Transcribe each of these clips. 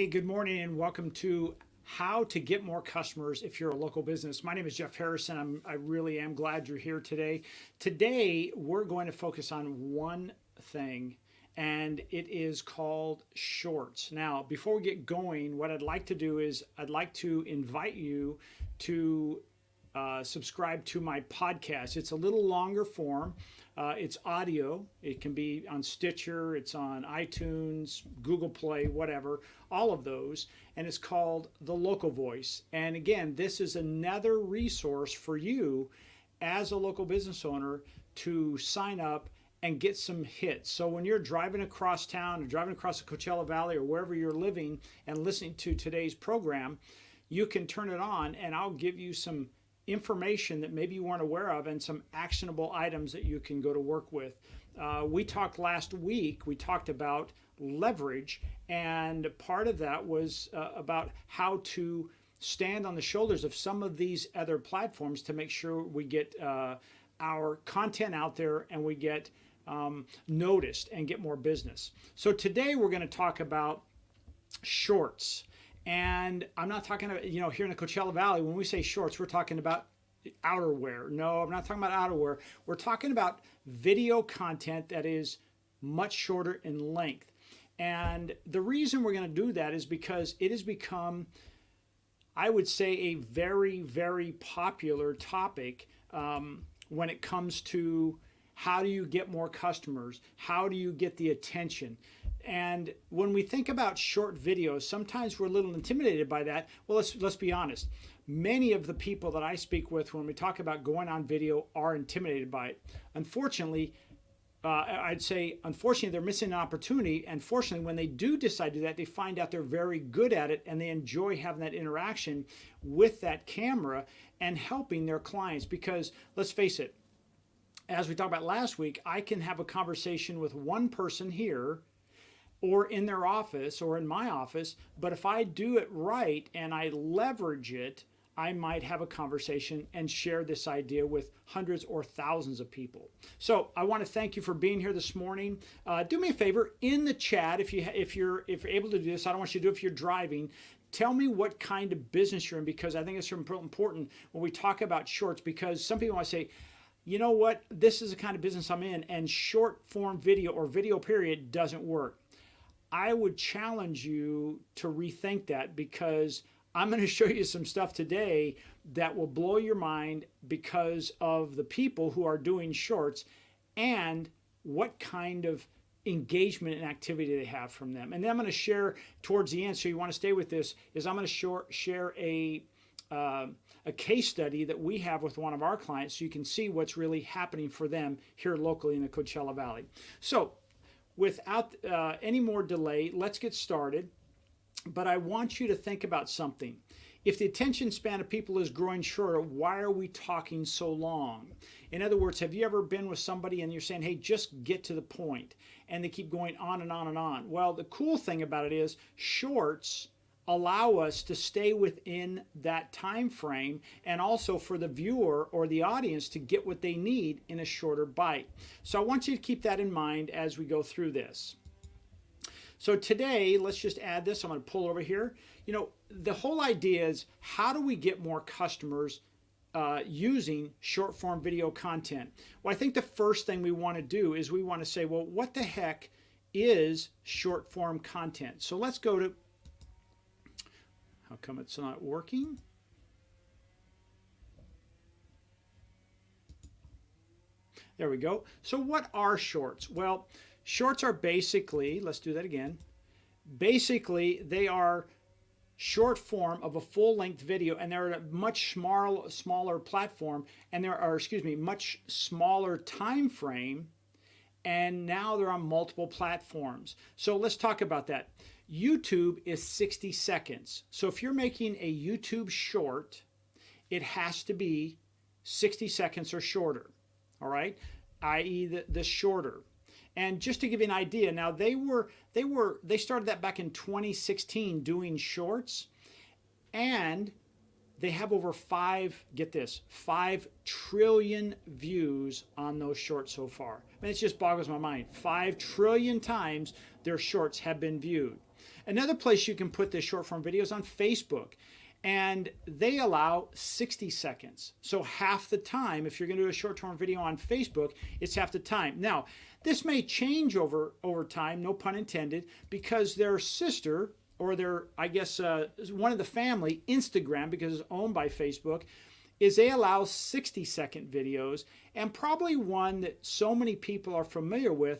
Hey, good morning and welcome to How to Get More Customers If You're a Local Business. My name is Jeff Harrison. I really am glad you're here today. Today, we're going to focus on one thing, and it is called shorts. Now, before we get going, what I'd like to do is I'd like to invite you to subscribe to my podcast. It's a little longer form. It's audio. It can be on Stitcher, it's on iTunes, Google Play, whatever, all of those. And it's called The Local Voice. And again, this is another resource for you as a local business owner to sign up and get some hits. So when you're driving across town or driving across the Coachella Valley or wherever you're living and listening to today's program, you can turn it on and I'll give you some information that maybe you weren't aware of and some actionable items that you can go to work with. We talked last week, we talked about leverage, and part of that was about how to stand on the shoulders of some of these other platforms to make sure we get our content out there and we get noticed and get more business. So today we're going to talk about shorts. And I'm not talking about, here in the Coachella Valley, when we say shorts, we're talking about outerwear. No, I'm not talking about outerwear. We're talking about video content that is much shorter in length. And the reason we're going to do that is because it has become, I would say, a very, very popular topic when it comes to how do you get more customers? How do you get the attention? And when we think about short videos, sometimes we're a little intimidated by that. Well, let's be honest. Many of the people that I speak with when we talk about going on video are intimidated by it. Unfortunately, I'd say, they're missing an opportunity. And fortunately, when they do decide to do that, they find out they're very good at it and they enjoy having that interaction with that camera and helping their clients. Because let's face it, as we talked about last week, I can have a conversation with one person here or in their office or in my office, but if I do it right and I leverage it, I might have a conversation and share this idea with hundreds or thousands of people. So I want to thank you for being here this morning. Do me a favor in the chat, if you're able to do this. I don't want you to do it if you're driving. Tell me what kind of business you're in, because I think it's important when we talk about shorts, because some people might say, you know what, this is the kind of business I'm in, and short form video or video period doesn't work. I would challenge you to rethink that, because I'm going to show you some stuff today that will blow your mind because of the people who are doing shorts and what kind of engagement and activity they have from them. And then I'm going to share towards the end, so you want to stay with this, is I'm going to share a case study that we have with one of our clients so you can see what's really happening for them here locally in the Coachella Valley. So without any more delay, let's get started. But I want you to think about something. If the attention span of people is growing shorter, why are we talking so long? In other words, have you ever been with somebody and you're saying, hey, just get to the point, and they keep going on and on and on? Well, the cool thing about it is shorts allow us to stay within that time frame, and also for the viewer or the audience to get what they need in a shorter bite. So I want you to keep that in mind as we go through this. So today, let's just add this. I'm going to pull over here. The whole idea is, how do we get more customers using short form video content? Well, I think the first thing we want to do is we want to say, well, what the heck is short form content? So let's go to, how come it's not working? There we go. So what are shorts? Well, shorts are basically, let's do that again. Basically, they are short form of a full-length video, and they're a much smaller platform, and much smaller time frame, and now they're on multiple platforms. So let's talk about that. YouTube is 60 seconds. So if you're making a YouTube short, it has to be 60 seconds or shorter, all right? i.e. the shorter. And just to give you an idea, now they started that back in 2016 doing shorts, and they have over 5 trillion views on those shorts so far. I mean, it just boggles my mind. 5 trillion times their shorts have been viewed. Another place you can put this short form video is on Facebook. And they allow 60 seconds. So half the time, if you're going to do a short-form video on Facebook, it's half the time. Now, this may change over time, no pun intended, because their sister or their, I guess, one of the family, Instagram, because it's owned by Facebook, is they allow 60-second videos. And probably one that so many people are familiar with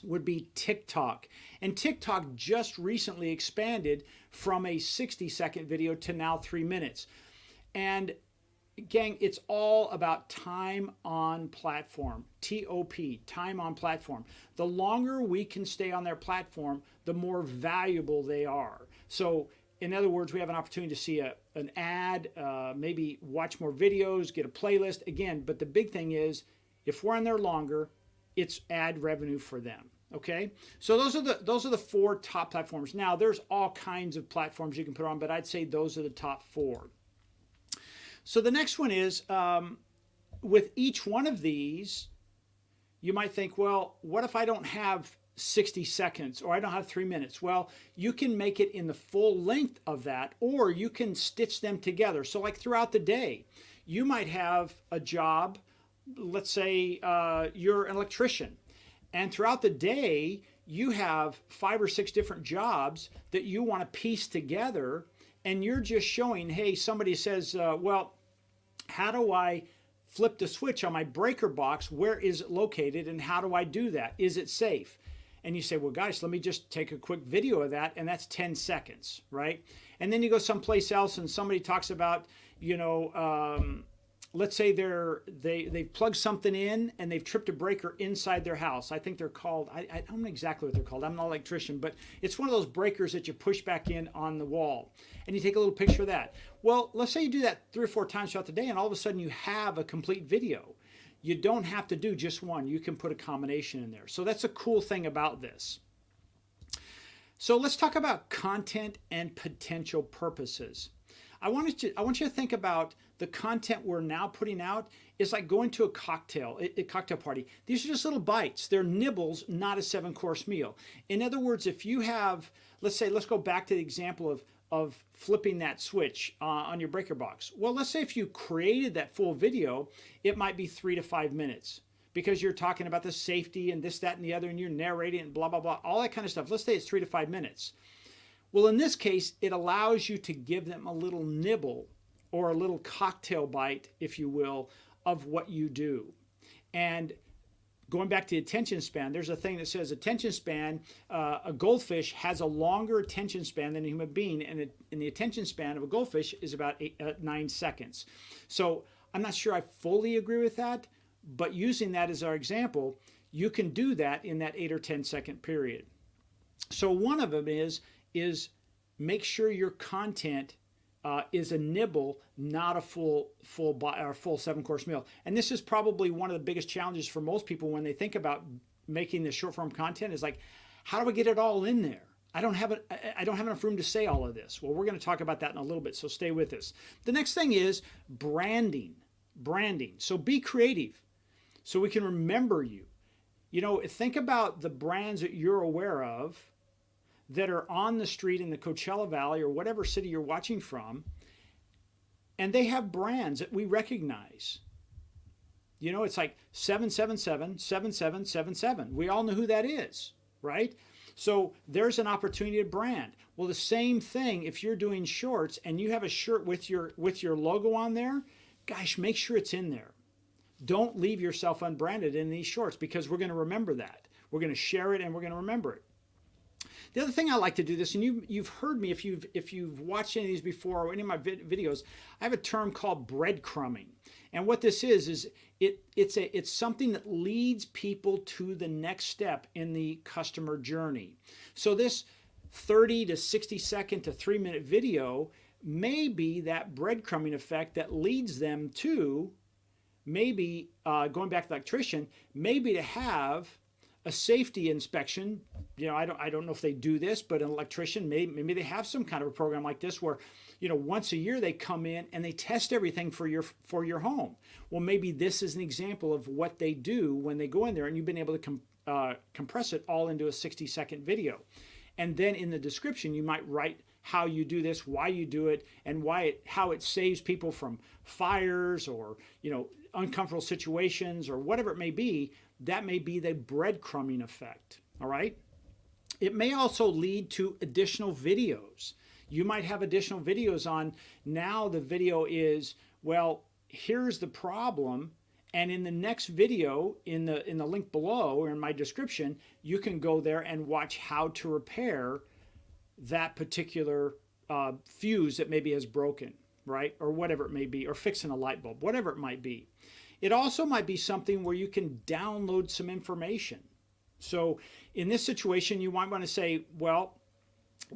would be TikTok. And TikTok just recently expanded from a 60-second video to now 3 minutes. And gang, it's all about time on platform, TOP, time on platform. The longer we can stay on their platform, the more valuable they are. So in other words, we have an opportunity to see an ad, maybe watch more videos, get a playlist again. But the big thing is, if we're on there longer, it's ad revenue for them. Okay, so those are the 4 top platforms. Now there's all kinds of platforms you can put on, but I'd say those are the top 4. So the next one is with each one of these, you might think, well, what if I don't have 60 seconds or I don't have 3 minutes? Well, you can make it in the full length of that, or you can stitch them together. So like throughout the day, you might have a job. Let's say you're an electrician. And throughout the day, you have 5 or 6 different jobs that you want to piece together. And you're just showing, hey, somebody says, well, how do I flip the switch on my breaker box? Where is it located? And how do I do that? Is it safe? And you say, well, guys, let me just take a quick video of that. And that's 10 seconds, right? And then you go someplace else and somebody talks about, you know, let's say they've plugged something in and they've tripped a breaker inside their house. I think they're called, I don't know exactly what they're called. I'm not an electrician, but it's one of those breakers that you push back in on the wall. And you take a little picture of that. Well, let's say you do that 3 or 4 times throughout the day and all of a sudden you have a complete video. You don't have to do just one. You can put a combination in there. So that's a cool thing about this. So let's talk about content and potential purposes. I want you to think about the content we're now putting out is like going to a cocktail party. These are just little bites. They're nibbles, not a 7-course meal. In other words, if you have, let's go back to the example of flipping that switch on your breaker box. Well, let's say if you created that full video, it might be 3 to 5 minutes because you're talking about the safety and this, that, and the other, and you're narrating and blah, blah, blah, all that kind of stuff. Let's say it's 3 to 5 minutes. Well, in this case, it allows you to give them a little nibble or a little cocktail bite, if you will, of what you do. And going back to the attention span, there's a thing that says attention span, a goldfish has a longer attention span than a human being, and the attention span of a goldfish is about 9 seconds. So I'm not sure I fully agree with that, but using that as our example, you can do that in that 8 or 10 second period. So one of them is make sure your content is a nibble, not a full 7-course meal. And this is probably one of the biggest challenges for most people when they think about making the short form content is like, how do I get it all in there? I don't have enough room to say all of this. Well, we're going to talk about that in a little bit, so stay with us. The next thing is branding. So be creative so we can remember you. You know, think about the brands that you're aware of that are on the street in the Coachella Valley or whatever city you're watching from, and they have brands that we recognize. You know, it's like 777, 7777. We all know who that is, right? So there's an opportunity to brand. Well, the same thing if you're doing shorts and you have a shirt with your logo on there, gosh, make sure it's in there. Don't leave yourself unbranded in these shorts because we're going to remember that. We're going to share it and we're going to remember it. The other thing I like to do this, and you've heard me if you've watched any of these before or any of my videos, I have a term called breadcrumbing. And what this is it's something that leads people to the next step in the customer journey. So this 30 to 60 second to 3 minute video may be that breadcrumbing effect that leads them to maybe, going back to the electrician, maybe to have a safety inspection. You know, I don't know if they do this, but an electrician, maybe they have some kind of a program like this where, you know, once a year they come in and they test everything for your home. Well, maybe this is an example of what they do when they go in there, and you've been able to compress it all into a 60-second video. And then in the description, you might write how you do this, why you do it, and how it saves people from fires or, uncomfortable situations or whatever it may be. That may be the breadcrumbing effect. All right. It may also lead to additional videos. You might have additional videos on. Now the video is, well, here's the problem. And in the next video, in the link below or in my description, you can go there and watch how to repair that particular fuse that maybe has broken, right? Or whatever it may be, or fixing a light bulb, whatever it might be. It also might be something where you can download some information. So in this situation, you might want to say, well,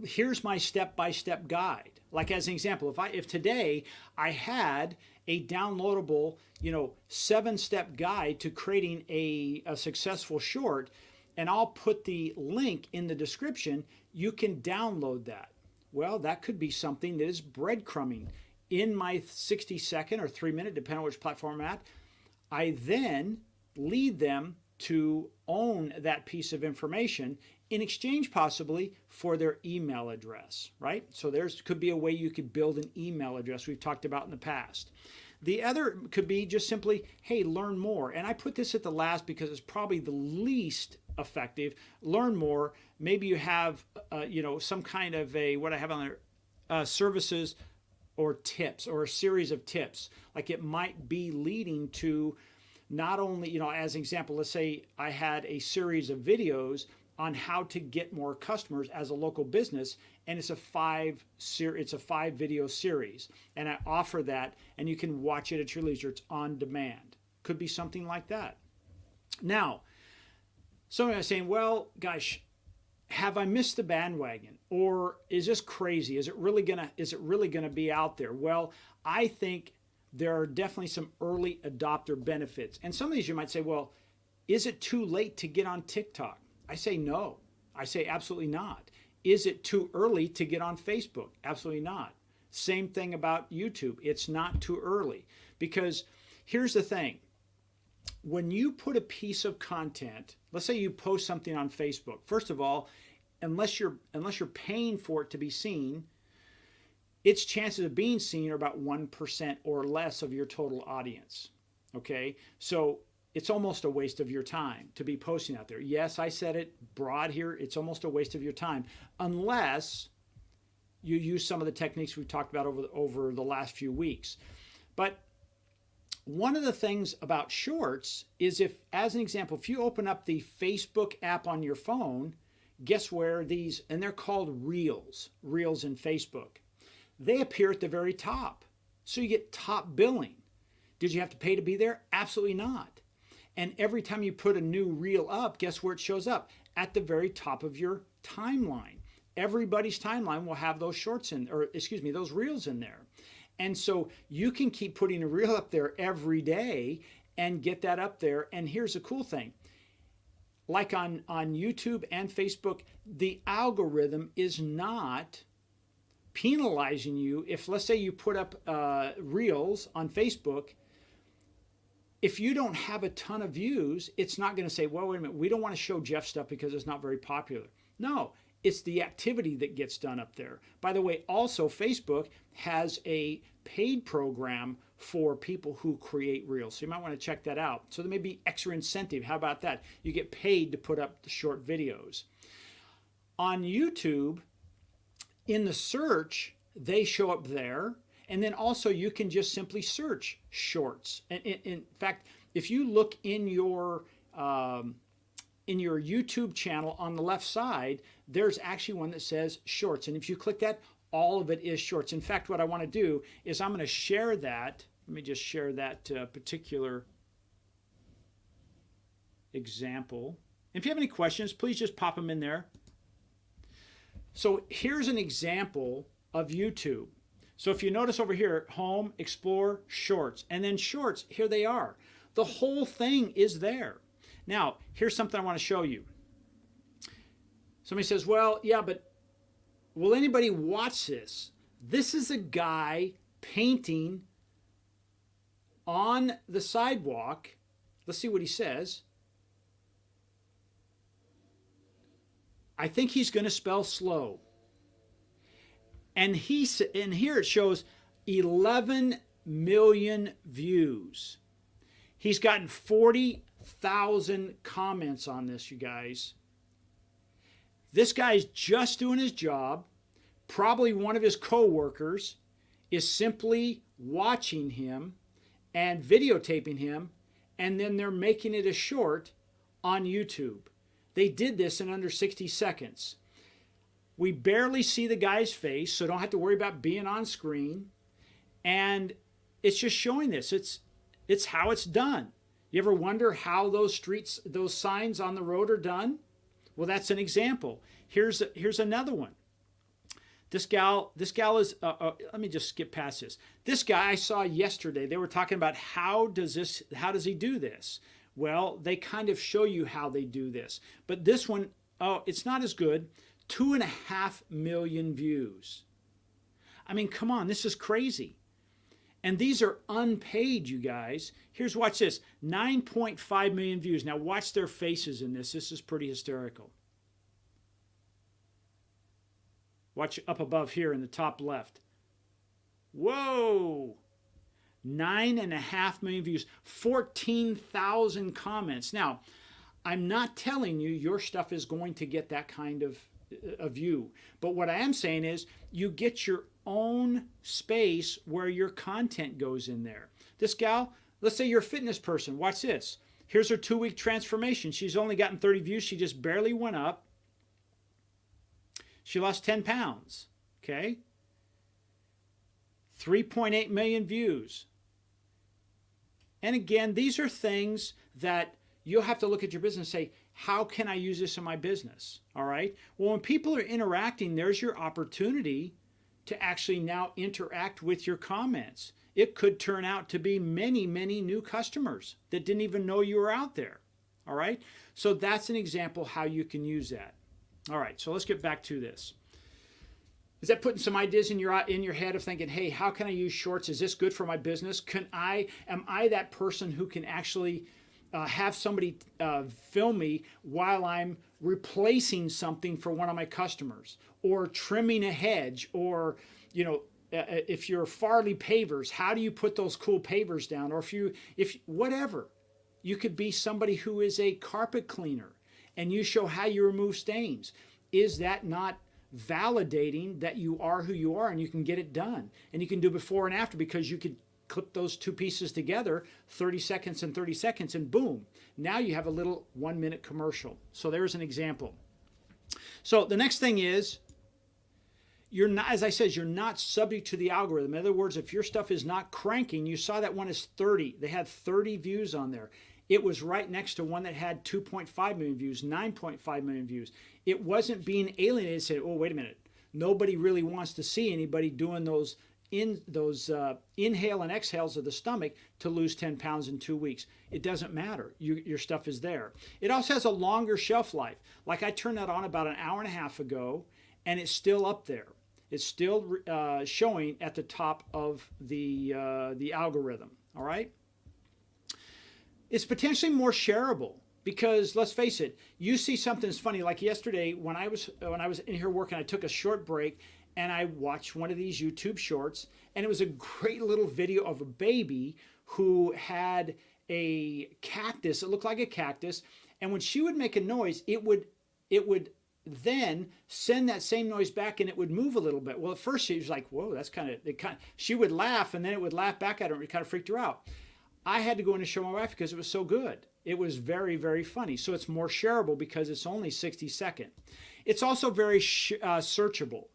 here's my step-by-step guide. Like as an example, if today I had a downloadable, 7-step guide to creating a successful short, and I'll put the link in the description, you can download that. Well, that could be something that is breadcrumbing. In my 60-second or 3-minute, depending on which platform I'm at, I then lead them to own that piece of information in exchange possibly for their email address, right? So could be a way you could build an email address we've talked about in the past. The other could be just simply, hey, learn more. And I put this at the last because it's probably the least effective. Learn more. Maybe you have, some kind of what I have on there, services or tips or a series of tips. Like it might be leading to not only, as an example, let's say I had a series of videos on how to get more customers as a local business, and it's a 5-video series, and I offer that, and you can watch it at your leisure. It's on demand. Could be something like that. Now, someone is saying, well, gosh, have I missed the bandwagon, or is this crazy? Is it really gonna be out there? Well, I think there are definitely some early adopter benefits, and some of these you might say, well, is it too late to get on TikTok? I say no. I say absolutely not. Is it too early to get on Facebook? Absolutely not. Same thing about YouTube. It's not too early, because here's the thing. When you put a piece of content, let's say you post something on Facebook, first of all, unless you're paying for it to be seen, its chances of being seen are about 1% or less of your total audience. Okay? So it's almost a waste of your time to be posting out there. Yes, I said it broad here. It's almost a waste of your time unless you use some of the techniques we've talked about over the last few weeks. But one of the things about shorts is, if, as an example, if you open up the Facebook app on your phone, guess where these, and they're called Reels in Facebook. They appear at the very top. So you get top billing. Did you have to pay to be there? Absolutely not. And every time you put a new reel up, guess where it shows up? At the very top of your timeline. Everybody's timeline will have those those reels in there. And so you can keep putting a reel up there every day and get that up there. And here's the cool thing. Like on YouTube and Facebook, the algorithm is not penalizing you if, let's say, you put up reels on Facebook. If you don't have a ton of views, it's not going to say, well, wait a minute, we don't want to show Jeff stuff because it's not very popular. No, it's the activity that gets done up there. By the way, also Facebook has a paid program for people who create reels. So you might want to check that out. So there may be extra incentive. How about that? You get paid to put up the short videos. On YouTube, in the search, they show up there. And then also you can just simply search shorts. And in fact, if you look in your YouTube channel on the left side, there's actually one that says shorts. And if you click that, all of it is shorts. In fact, what I want to do is I'm going to share that. Let me just share that particular example. If you have any questions, please just pop them in there. So here's an example of YouTube. So if you notice over here, home, explore, shorts, and then shorts, here they are. The whole thing is there. Now, here's something I want to show you. Somebody says, well, yeah, but will anybody watch this? This is a guy painting on the sidewalk. Let's see what he says. I think he's going to spell slow. And here it shows 11 million views. He's gotten 40,000 comments on this, you guys. This guy's just doing his job. Probably one of his co-workers is simply watching him and videotaping him, and then they're making it a short on YouTube. They did this in under 60 seconds. We barely see the guy's face, so don't have to worry about being on screen. And it's just showing this. It's how it's done. You ever wonder how those signs on the road are done? Well, that's an example. Here's another one. This gal is, let me just skip past this. This guy I saw yesterday, they were talking about how does he do this? Well, they kind of show you how they do this. But this one, oh, it's not as good. 2.5 million views. I mean, come on, this is crazy. And these are unpaid, you guys. Watch this, 9.5 million views. Now watch their faces in this. This is pretty hysterical. Watch up above here in the top left. Whoa! 9.5 million views, 14,000 comments. Now, I'm not telling you your stuff is going to get that kind of a view. But what I am saying is you get your own space where your content goes in there. This gal, let's say you're a fitness person. Watch this. Here's her 2-week transformation. She's only gotten 30 views. She just barely went up. She lost 10 pounds. Okay? 3.8 million views. And again, these are things that you'll have to look at your business and say, how can I use this in my business? All right. Well, when people are interacting, there's your opportunity to actually now interact with your comments. It could turn out to be many, many new customers that didn't even know you were out there. All right. So that's an example how you can use that. All right. So let's get back to this. Is that putting some ideas in your head of thinking, hey, how can I use shorts? Is this good for my business? Am I that person who can actually have somebody film me while I'm replacing something for one of my customers, or trimming a hedge, or if you're Farley pavers, how do you put those cool pavers down? Or if whatever, you could be somebody who is a carpet cleaner and you show how you remove stains. Is that not validating that you are who you are and you can get it done? And you can do before and after, because you could clip those two pieces together, 30 seconds and 30 seconds, and boom, now you have a little 1-minute commercial. So there's an example. So the next thing is, you're not, as I said, you're not subject to the algorithm. In other words, if your stuff is not cranking, you saw that one is 30. They had 30 views on there. It was right next to one that had 2.5 million views, 9.5 million views. It wasn't being alienated. It said, oh, wait a minute. Nobody really wants to see anybody doing those inhale and exhales of the stomach to lose 10 pounds in 2 weeks. It doesn't matter. Your stuff is there. It also has a longer shelf life. Like I turned that on about an hour and a half ago, and it's still up there. It's still showing at the top of the algorithm. All right. It's potentially more shareable, because let's face it, you see something that's funny. Like yesterday when I was in here working, I took a short break and I watched one of these YouTube shorts, and it was a great little video of a baby who had a cactus. It looked like a cactus, and when she would make a noise, it would then send that same noise back, and it would move a little bit. Well, at first she was like, whoa, that's kind of, she would laugh, and then it would laugh back at her, and it kind of freaked her out. I had to go in and show my wife because it was so good. It was very, very funny. So it's more shareable because it's only 60 seconds. It's also very searchable,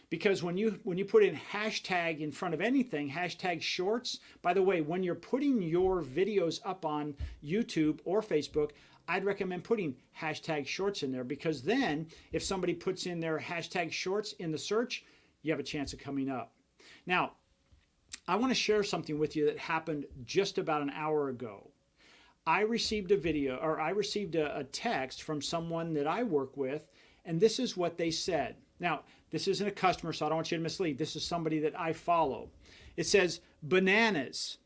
because when you put in hashtag in front of anything, hashtag shorts, by the way, when you're putting your videos up on YouTube or Facebook, I'd recommend putting hashtag shorts in there, because then if somebody puts in their hashtag shorts in the search, you have a chance of coming up. Now, I want to share something with you that happened just about an hour ago. I received a text from someone that I work with, and this is what they said. Now, this isn't a customer, so I don't want you to mislead. This is somebody that I follow. It says, bananas,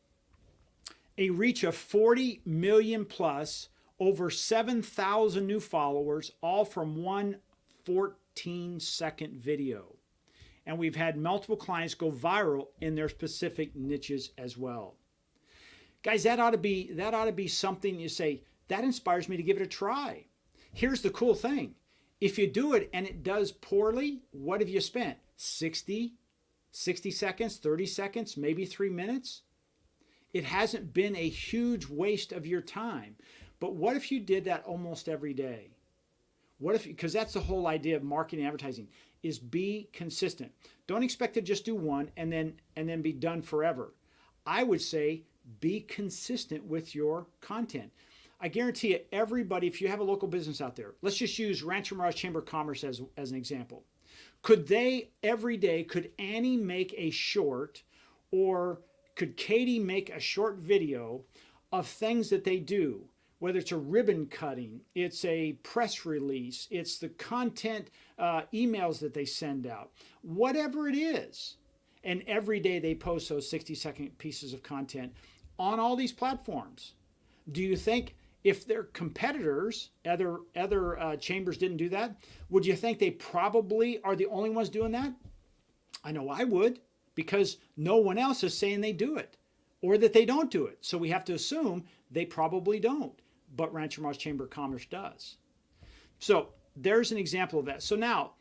a reach of 40 million plus, over 7,000 new followers, all from one 14-second video. And we've had multiple clients go viral in their specific niches as well. Guys, that ought to be something you say, that inspires me to give it a try. Here's the cool thing. If you do it and it does poorly, what have you spent? 60 seconds, 30 seconds, maybe 3 minutes? It hasn't been a huge waste of your time. But what if you did that almost every day? What if, because that's the whole idea of marketing and advertising, is be consistent. Don't expect to just do one and then be done forever. I would say be consistent with your content. I guarantee you, everybody, if you have a local business out there, let's just use Rancho Mirage Chamber of Commerce as an example. Could they, every day, could Annie make a short, or could Katie make a short video of things that they do? Whether it's a ribbon cutting, it's a press release, it's the content emails that they send out, whatever it is. And every day they post those 60-second pieces of content on all these platforms. Do you think if their competitors, other chambers didn't do that, would you think they probably are the only ones doing that? I know I would, because no one else is saying they do it or that they don't do it. So we have to assume they probably don't. But Rancho Mirage Chamber of Commerce does. So there's an example of that. So now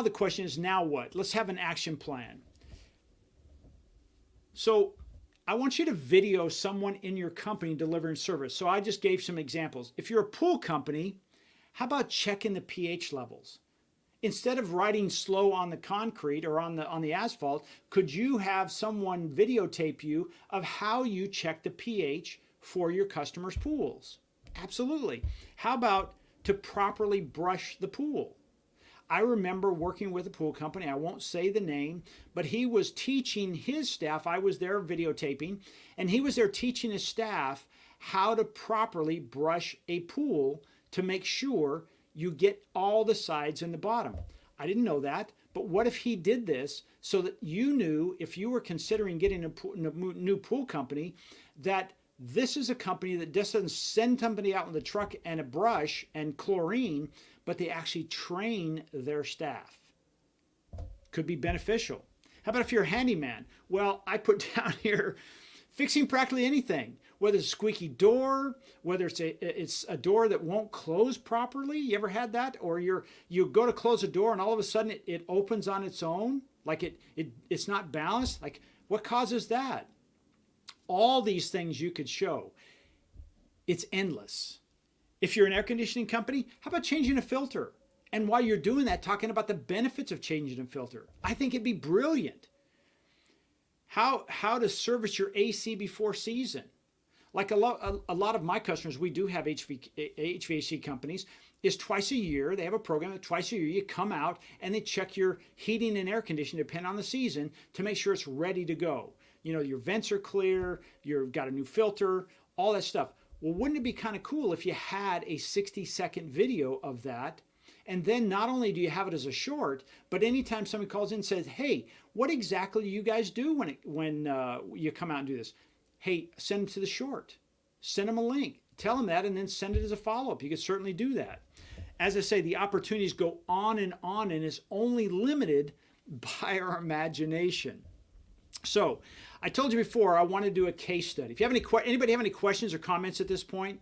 the question is, now what? Let's have an action plan. So I want you to video someone in your company delivering service. So I just gave some examples. If you're a pool company, how about checking the pH levels? Instead of riding slow on the concrete or on the asphalt, could you have someone videotape you of how you check the pH for your customers' pools? Absolutely. How about to properly brush the pool? I remember working with a pool company, I won't say the name, but he was teaching his staff, I was there videotaping, and he was there teaching his staff how to properly brush a pool to make sure you get all the sides and the bottom. I didn't know that, but what if he did this so that you knew, if you were considering getting a new pool company, that this is a company that just doesn't send somebody out with a truck and a brush and chlorine, but they actually train their staff. Could be beneficial. How about if you're a handyman? Well, I put down here fixing practically anything, whether it's a squeaky door, whether it's a door that won't close properly. You ever had that? Or you go to close a door and all of a sudden it opens on its own, like it's not balanced. Like, what causes that? All these things you could show. It's endless. If you're an air conditioning company, how about changing a filter? And while you're doing that, talking about the benefits of changing a filter. I think it'd be brilliant. How to service your AC before season. Like a lot of my customers, we do have HVAC companies, is twice a year. They have a program that twice a year you come out and they check your heating and air conditioning, depending on the season, to make sure it's ready to go. You know, your vents are clear, you've got a new filter, all that stuff. Well, wouldn't it be kind of cool if you had a 60-second video of that? And then not only do you have it as a short, but anytime somebody calls in and says, hey, what exactly do you guys do when you come out and do this? Hey, send them to the short. Send them a link. Tell them that and then send it as a follow-up. You could certainly do that. As I say, the opportunities go on and it's only limited by our imagination. So I told you before, I want to do a case study. If you have anybody have any questions or comments at this point?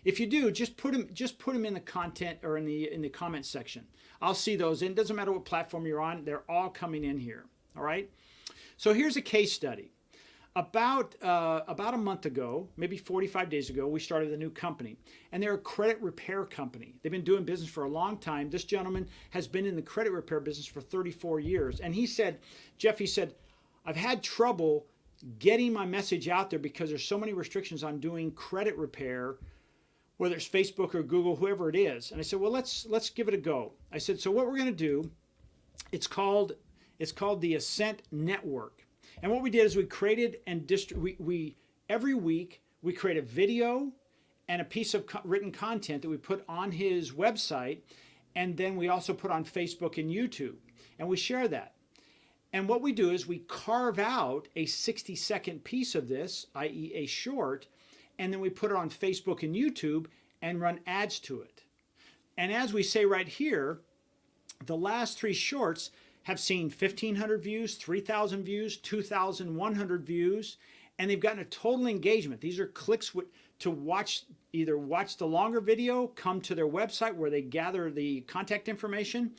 If you do, just put them in the content or in the comment section. I'll see those. And it doesn't matter what platform you're on. They're all coming in here. All right. So here's a case study. About a month ago, maybe 45 days ago, we started a new company. And they're a credit repair company. They've been doing business for a long time. This gentleman has been in the credit repair business for 34 years. And he said, Jeff, I've had trouble getting my message out there because there's so many restrictions on doing credit repair, whether it's Facebook or Google, whoever it is. And I said, well, let's give it a go. I said, so what we're going to do, it's called the Ascent Network. And what we did is we created and every week we create a video and a piece of written content that we put on his website, and then we also put on Facebook and YouTube, and we share that. And what we do is we carve out a 60-second piece of this, i.e. a short, and then we put it on Facebook and YouTube and run ads to it. And as we say right here, the last 3 shorts have seen 1,500 views, 3,000 views, 2,100 views, and they've gotten a total engagement. These are clicks to watch, either watch the longer video, come to their website where they gather the contact information.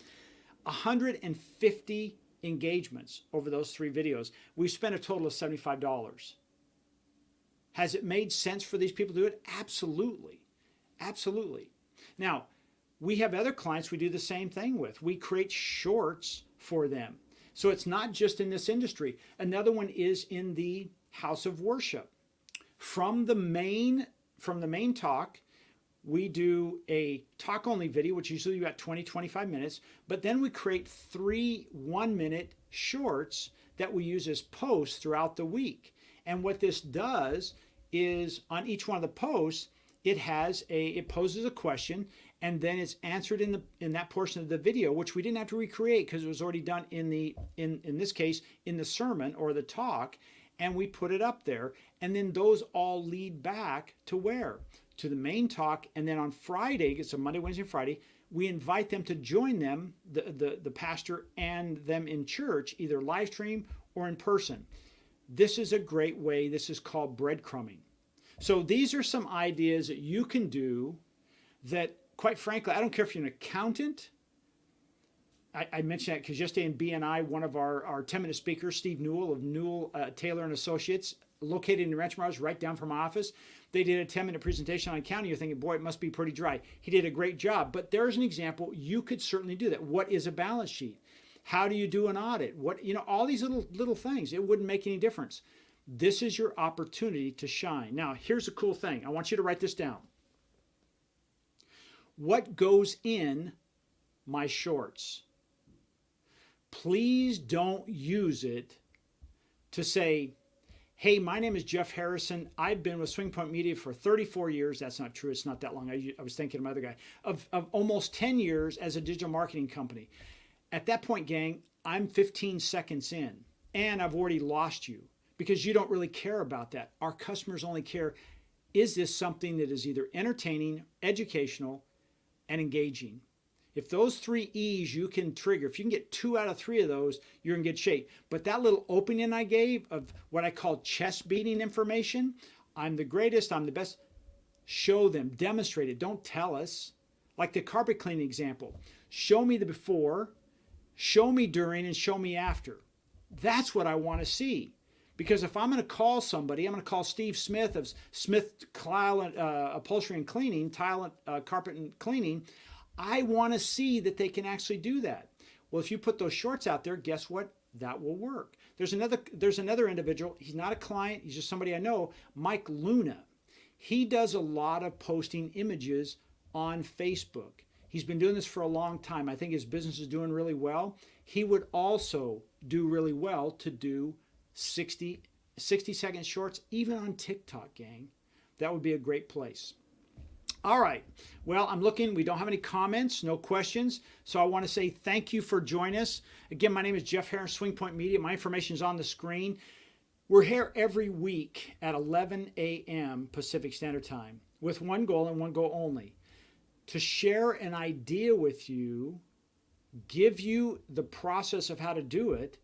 150 engagements over those 3 videos. We've spent a total of $75. Has it made sense for these people to do it? Absolutely. Absolutely. Now, we have other clients we do the same thing with. We create shorts for them. So it's not just in this industry. Another one is in the house of worship. From the main talk, we do a talk-only video, which usually about 20, 25 minutes, but then we create 3 one-minute shorts that we use as posts throughout the week. And what this does is on each one of the posts, it poses a question, and then it's answered in that portion of the video, which we didn't have to recreate because it was already done in this case in the sermon or the talk, and we put it up there. And then those all lead back to where? To the main talk. And then on Friday, it's a Monday, Wednesday, and Friday, we invite them to join them, the pastor and them in church, either live stream or in person. This is a great way. This is called breadcrumbing. So these are some ideas that you can do that, quite frankly, I don't care if you're an accountant. I mentioned that because yesterday in BNI, one of our 10-minute speakers, Steve Newell of Newell, Taylor and Associates, located in Rancho Maras, right down from my office, they did a 10-minute presentation on accounting. You're thinking, boy, it must be pretty dry. He did a great job. But there's an example. You could certainly do that. What is a balance sheet? How do you do an audit? All these little things. It wouldn't make any difference. This is your opportunity to shine. Now, here's a cool thing. I want you to write this down. What goes in my shorts? Please don't use it to say, hey, my name is Jeff Harrison. I've been with Swing Point Media for 34 years. That's not true. It's not that long. I was thinking of my other guy. Of almost 10 years as a digital marketing company. At that point, gang, I'm 15 seconds in, and I've already lost you because you don't really care about that. Our customers only care, is this something that is either entertaining, educational, and engaging? If those 3 E's you can trigger, if you can get 2 out of 3 of those, you're in good shape. But that little opening I gave of what I call chest beating information, I'm the greatest, I'm the best, show them, demonstrate it, don't tell us. Like the carpet cleaning example, show me the before, show me during, and show me after. That's what I want to see. Because if I'm going to call somebody, I'm going to call Steve Smith of Smith Tile Upholstery and Cleaning, Tile Carpet and Cleaning, I want to see that they can actually do that. Well, if you put those shorts out there, guess what? That will work. There's another individual. He's not a client. He's just somebody I know, Mike Luna. He does a lot of posting images on Facebook. He's been doing this for a long time. I think his business is doing really well. He would also do really well to do 60-second shorts, even on TikTok, gang. That would be a great place. All right. Well, I'm looking. We don't have any comments, no questions. So I want to say thank you for joining us. Again, my name is Jeff Harris, Swing Point Media. My information is on the screen. We're here every week at 11 a.m. Pacific Standard Time with one goal and one goal only: to share an idea with you, give you the process of how to do it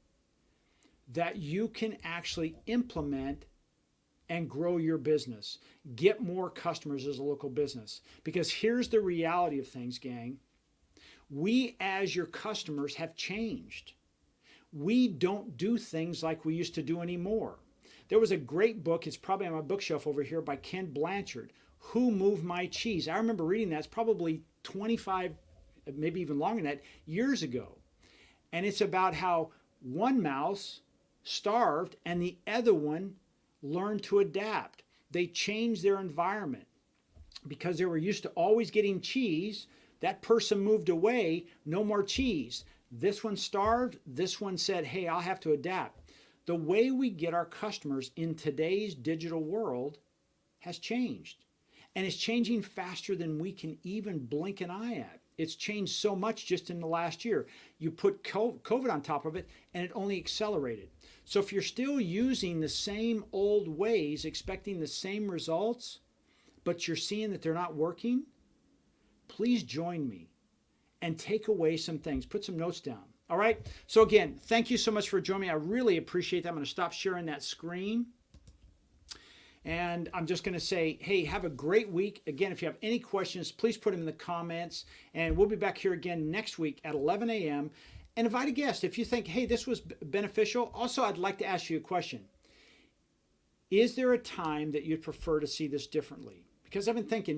that you can actually implement and grow your business. Get more customers as a local business. Because here's the reality of things, gang. We, as your customers, have changed. We don't do things like we used to do anymore. There was a great book, it's probably on my bookshelf over here, by Ken Blanchard, Who Moved My Cheese? I remember reading that. It's probably 25, maybe even longer than that, years ago. And it's about how one mouse starved and the other one learned to adapt. They changed their environment because they were used to always getting cheese. That person moved away, no more cheese. This one starved. This one said, hey, I'll have to adapt. The way we get our customers in today's digital world has changed. And it's changing faster than we can even blink an eye at. It's changed so much just in the last year. You put COVID on top of it, and it only accelerated. So if you're still using the same old ways, expecting the same results, but you're seeing that they're not working, please join me and take away some things. Put some notes down. All right? So again, thank you so much for joining me. I really appreciate that. I'm going to stop sharing that screen. And I'm just going to say, hey, have a great week. Again, if you have any questions, please put them in the comments. And we'll be back here again next week at 11 a.m. And invite a guest. If you think, hey, this was beneficial. Also, I'd like to ask you a question. Is there a time that you'd prefer to see this differently? Because I've been thinking,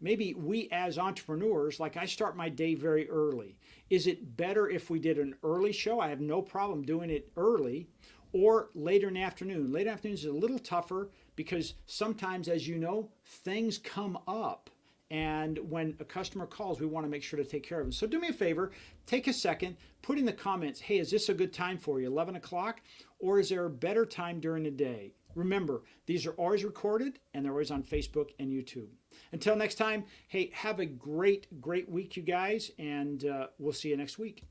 maybe we as entrepreneurs, like I start my day very early. Is it better if we did an early show? I have no problem doing it early, or later in the afternoon. Later afternoons is a little tougher because sometimes, as you know, things come up. And when a customer calls, we want to make sure to take care of them. So do me a favor, take a second, put in the comments, hey, is this a good time for you, 11 o'clock? Or is there a better time during the day? Remember, these are always recorded and they're always on Facebook and YouTube. Until next time, hey, have a great week, you guys, and we'll see you next week.